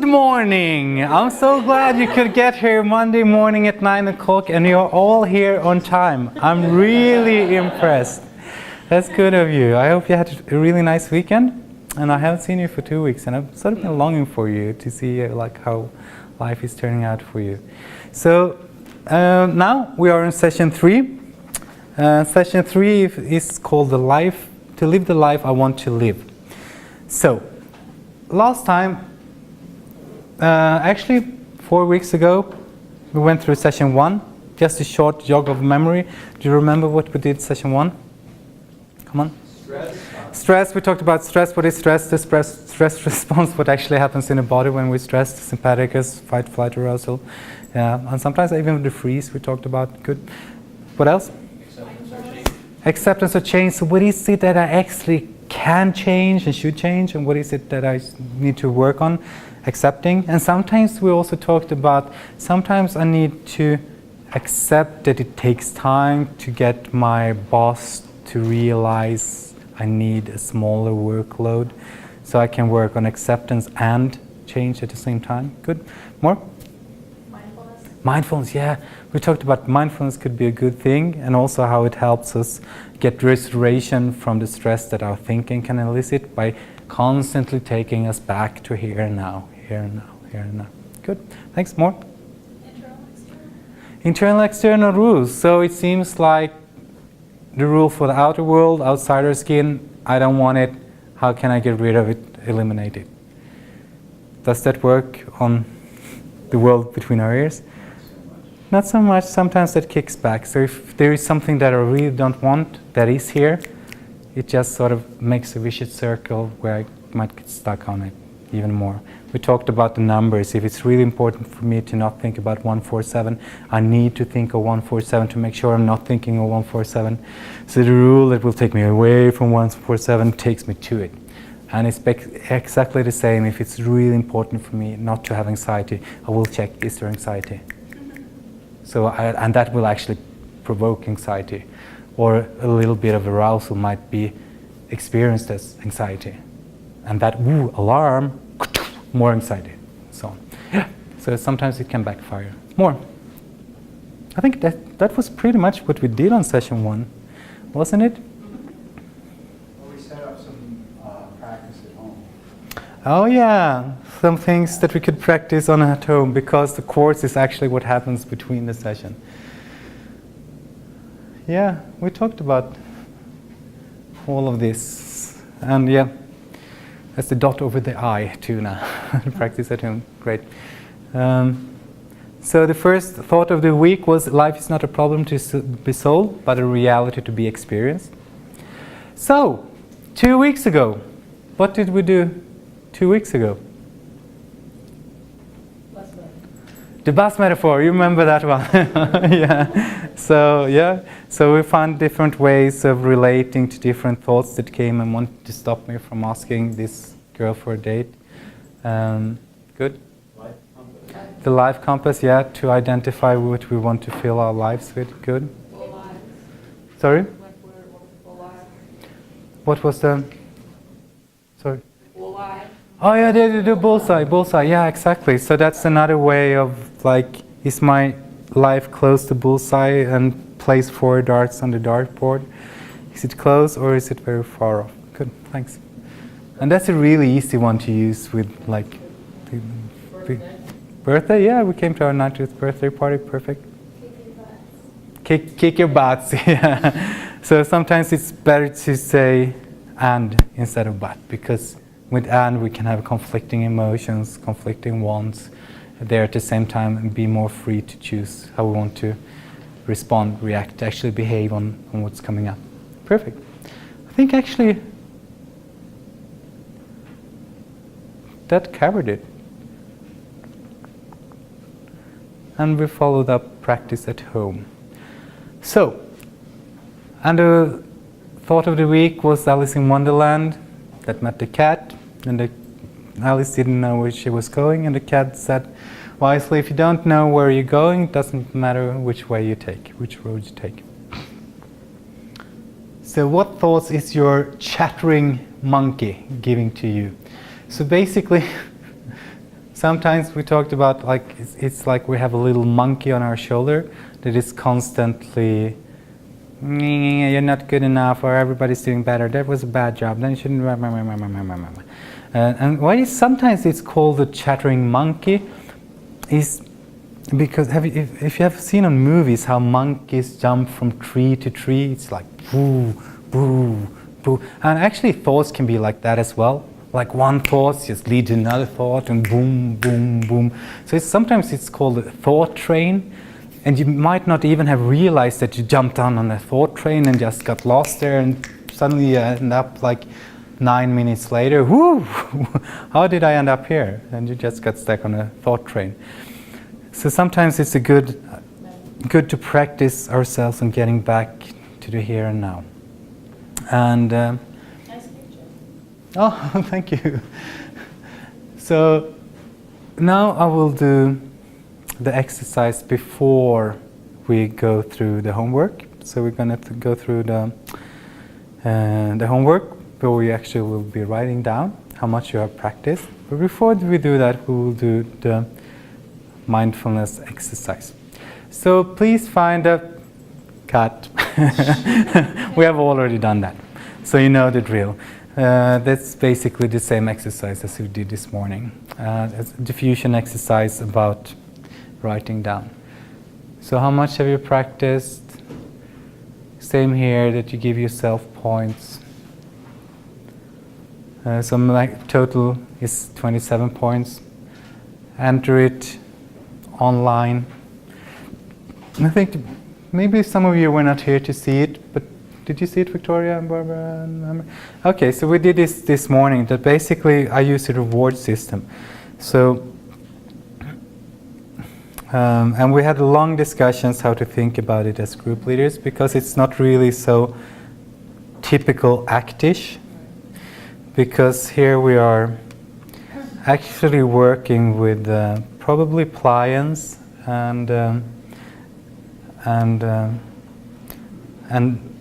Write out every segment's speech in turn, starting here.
morning! I'm so glad you could get here Monday morning at 9 o'clock and you're all here on time. I'm really impressed. That's good of you. I hope you had a really nice weekend. And I haven't seen you for 2 weeks and I've sort of been longing for you to see like how life is turning out for you. So now we are in session 3. Session 3 is called To Live the Life I Want to Live. So last time, actually 4 weeks ago, we went through session 1, just a short jog of memory. Do you remember what we did session 1? Come on. Stress, we talked about stress. What is stress? The stress response, what actually happens in the body when we're stressed, sympathicus, fight, flight, arousal. And sometimes even the freeze we talked about. Good. What else? Acceptance or change. Acceptance or change. So what is it that I actually can change and should change, and what is it that I need to work on accepting? And sometimes we also talked about, sometimes I need to accept that it takes time to get my boss to realize I need a smaller workload, so I can work on acceptance and change at the same time. Good. More? Mindfulness. Mindfulness, yeah. We talked about mindfulness could be a good thing, and also how it helps us get restoration from the stress that our thinking can elicit by constantly taking us back to here and now, here and now, here and now. Good. Thanks. More? Internal, external. Internal, external rules. So it seems like the rule for the outer world, outside our skin, I don't want it. How can I get rid of it, eliminate it? Does that work on the world between our ears? Not so much. Sometimes that kicks back. So if there is something that I really don't want that is here, it just sort of makes a vicious circle where I might get stuck on it even more. We talked about the numbers. If it's really important for me to not think about 147, I need to think of 147 to make sure I'm not thinking of 147. So the rule that will take me away from 147 takes me to it. And it's exactly the same. If it's really important for me not to have anxiety, I will check, is there anxiety? So and that will actually provoke anxiety. Or a little bit of arousal might be experienced as anxiety. And that, alarm, more anxiety, so on. Yeah. So sometimes it can backfire. More. I think that was pretty much what we did on session 1, wasn't it? Well, we set up some practice at home. Oh yeah, some things that we could practice on at home, because the course is actually what happens between the session. Yeah, we talked about all of this, and yeah. That's the dot over the I too now. Practice at home. Great. So the first thought of the week was, life is not a problem to be solved, but a reality to be experienced. So, 2 weeks ago, what did we do 2 weeks ago? Bus metaphor. The bus metaphor, you remember that one? Yeah. So we found different ways of relating to different thoughts that came and wanted to stop me from asking this girl for a date. Good. Life compass. The life compass, yeah, to identify what we want to fill our lives with. Good. Full lives. Sorry? Like we're full lives. What was the? Sorry. Full lives. Oh yeah, the bullseye. Yeah, exactly. So that's another way of like, is my life close to bullseye and place 4 darts on the dartboard? Is it close or is it very far off? Good, thanks. And that's a really easy one to use with like the birthday. Yeah, we came to our 90th birthday party. Perfect. Kick your butts. Yeah. So sometimes it's better to say and instead of but, because with and we can have conflicting emotions, conflicting wants there at the same time, and be more free to choose how we want to respond, react, actually behave on what's coming up. Perfect. I think actually that covered it. And we followed up practice at home. So, and the thought of the week was Alice in Wonderland that met the cat, and Alice didn't know where she was going, and the cat said wisely, if you don't know where you're going, it doesn't matter which way you take, which road you take. So what thoughts is your chattering monkey giving to you? So basically, Sometimes we talked about like it's like we have a little monkey on our shoulder that is constantly, you're not good enough, or everybody's doing better. That was a bad job. Then you shouldn't. And why is sometimes it's called the chattering monkey? Is because if you have seen on movies how monkeys jump from tree to tree, it's like boo, boo, boo. And actually thoughts can be like that as well. Like one thought just leads to another thought and boom, boom, boom. So sometimes it's called a thought train. And you might not even have realized that you jumped on a thought train and just got lost there, and suddenly you end up like 9 minutes later, whoo, how did I end up here? And you just got stuck on a thought train. So sometimes it's good to practice ourselves on getting back to the here and now. And Nice picture. oh, thank you. So now I will do the exercise before we go through the homework. So we're going to go through the homework, where we actually will be writing down how much you have practiced. But before we do that, we will do the mindfulness exercise. So please find a cut. We have already done that, so you know the drill. That's basically the same exercise as we did this morning. It's a diffusion exercise about writing down. So how much have you practiced? Same here, that you give yourself points. So like total is 27 points. Enter it online. I think maybe some of you were not here to see it, but did you see it, Victoria and Barbara? Okay, so we did this morning. That basically I use a reward system. So and we had long discussions how to think about it as group leaders, because it's not really so typical actish. Because here we are actually working with probably pliance and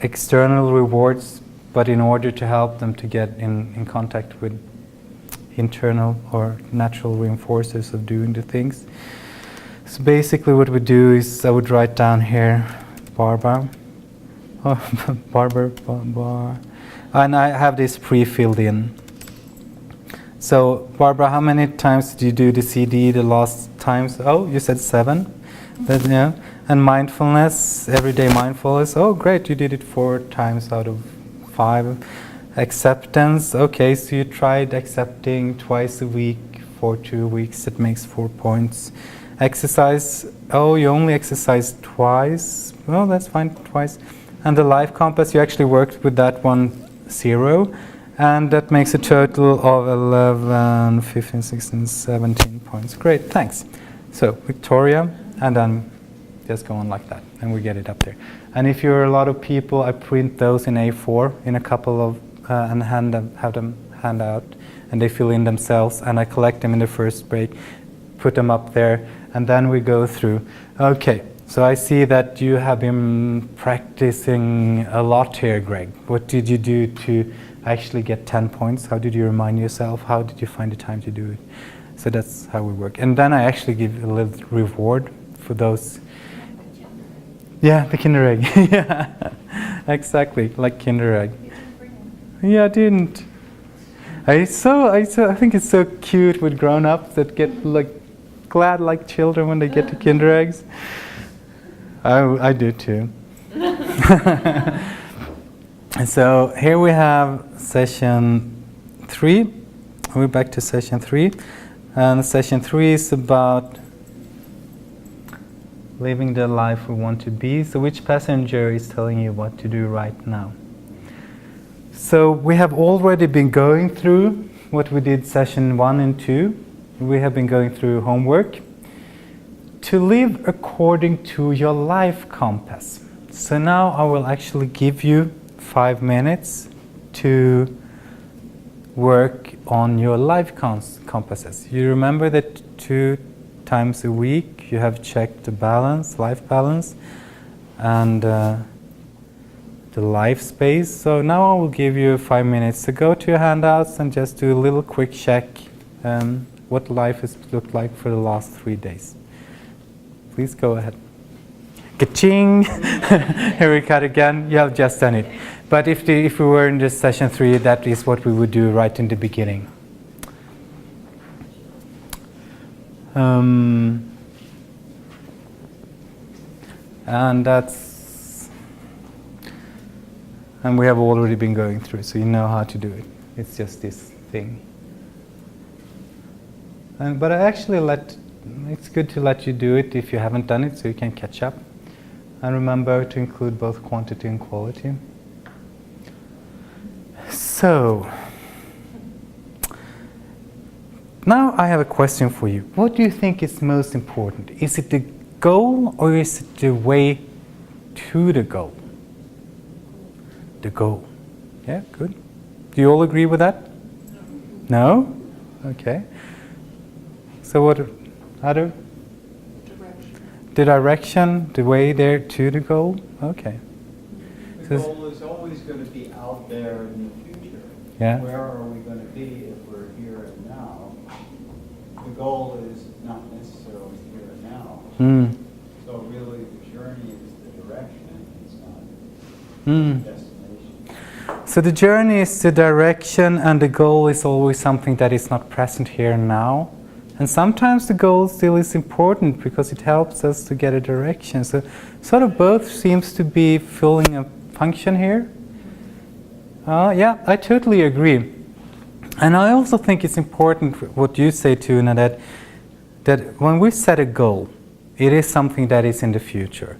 external rewards, but in order to help them to get in contact with internal or natural reinforcers of doing the things. So basically what we do is I would write down here Barbara, and I have this pre-filled in. So Barbara, how many times did you do the CD the last times? Oh, you said 7. That, yeah. And mindfulness, everyday mindfulness. Oh, great, you did it 4 times out of 5. Acceptance. Okay, so you tried accepting twice a week for 2 weeks. That makes 4 points. Exercise. Oh, you only exercised twice. Well, that's fine, twice. And the life compass, you actually worked with that one 0. And that makes a total of 11, 15, 16, 17 points. Great, thanks. So, Victoria, and then just go on like that, and we get it up there. And if you're a lot of people, I print those in A4 in a couple of, and have them hand out, and they fill in themselves, and I collect them in the first break, put them up there, and then we go through. Okay, so I see that you have been practicing a lot here, Greg. What did you do to actually get 10 points? How did you remind yourself? How did you find the time to do it? So that's how we work. And then I actually give a little reward for those. Yeah, the Kinder Egg. Yeah, exactly, like Kinder Egg. Yeah, I didn't. I think it's so cute with grown-ups that get like glad like children when they get the Kinder Eggs. I do too. So here we have session 3. We're back to session 3. And session 3 is about living the life we want to be. So which passenger is telling you what to do right now? So we have already been going through what we did session 1 and 2. We have been going through homework. To live according to your life compass. So now I will actually give you 5 minutes to work on your life compasses. You remember that 2 times a week you have checked the balance, life balance, and the life space. So now I will give you 5 minutes to go to your handouts and just do a little quick check what life has looked like for the last 3 days. Please go ahead. Ka-ching! Here we cut again. You have just done it. But if we were in this session 3, that is what we would do right in the beginning. And we have already been going through, so you know how to do it. It's just this thing. But it's good to let you do it if you haven't done it, so you can catch up. And remember to include both quantity and quality. So, now I have a question for you. What do you think is most important? Is it the goal or is it the way to the goal? The goal. Yeah, good. Do you all agree with that? No? Okay. So what other? The direction, the way there to the goal? Okay. The goal is always going to be out there in the future. Yeah. Where are we going to be if we're here and now? The goal is not necessarily here and now. Mm. So really the journey is the direction, it's not Mm. the destination. So the journey is the direction and the goal is always something that is not present here and now. And sometimes the goal still is important because it helps us to get a direction. So sort of both seems to be filling a function here. Yeah, I totally agree. And I also think it's important what you say, Tuna, that when we set a goal, it is something that is in the future.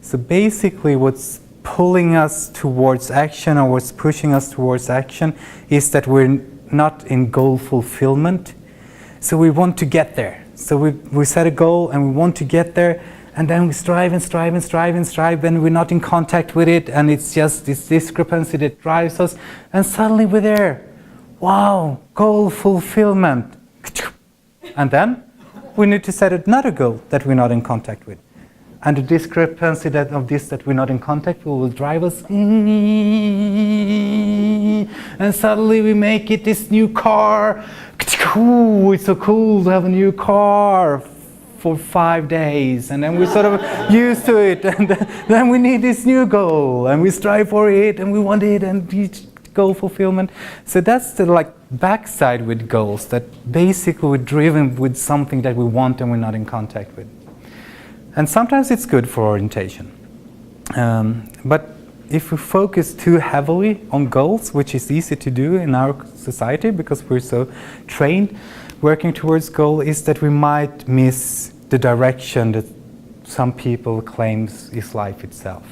So basically what's pulling us towards action or what's pushing us towards action is that we're not in goal fulfillment. So we want to get there. So we set a goal and we want to get there, and then we strive and strive and strive and strive, and we're not in contact with it, and it's just this discrepancy that drives us, and suddenly we're there. Wow, goal fulfillment. And then we need to set another goal that we're not in contact with. And the discrepancy that we're not in contact with will drive us. And suddenly we make it this new car. Ooh, it's so cool to have a new car for 5 days. And then we're sort of used to it. And then we need this new goal. And we strive for it. And we want it. And goal fulfillment. So that's the backside with goals. That basically we're driven with something that we want and we're not in contact with. And sometimes it's good for orientation. But if we focus too heavily on goals, which is easy to do in our society because we're so trained working towards goal, is that we might miss the direction that some people claims is life itself.